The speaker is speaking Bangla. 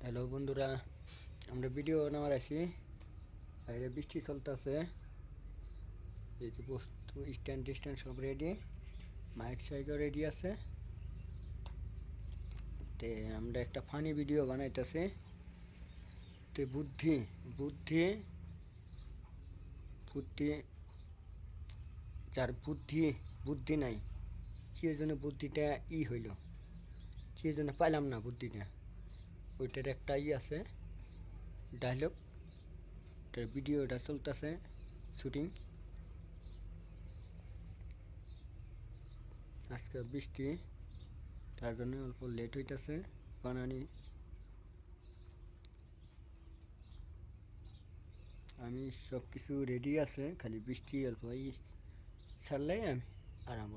হ্যালো বন্ধুরা, আমরা ভিডিও বানাবার আছি। বাইরে বৃষ্টি চলতেছে। এই যে বস্তু স্ট্যান্ড সব রেডি, মাইক সাইকও রেডি আছে। তে আমরা একটা ফানি ভিডিও বানাইতেছি। তে বুদ্ধি বুদ্ধি বুদ্ধি যার বুদ্ধি বুদ্ধি নাই, কি জন্য বুদ্ধিটা হইল, কি জন্য পাইলাম না বুদ্ধিটা, ওইটার একটা আছে ডায়লগ। ভিডিওটা চলতেছে, শুটিং। আজকে বৃষ্টি, তার জন্য অল্প লেট হইতেছে বানানি। আমি সব কিছু রেডি আছে, খালি বৃষ্টি অল্প ছাড়লেই আমি আরম্ভ।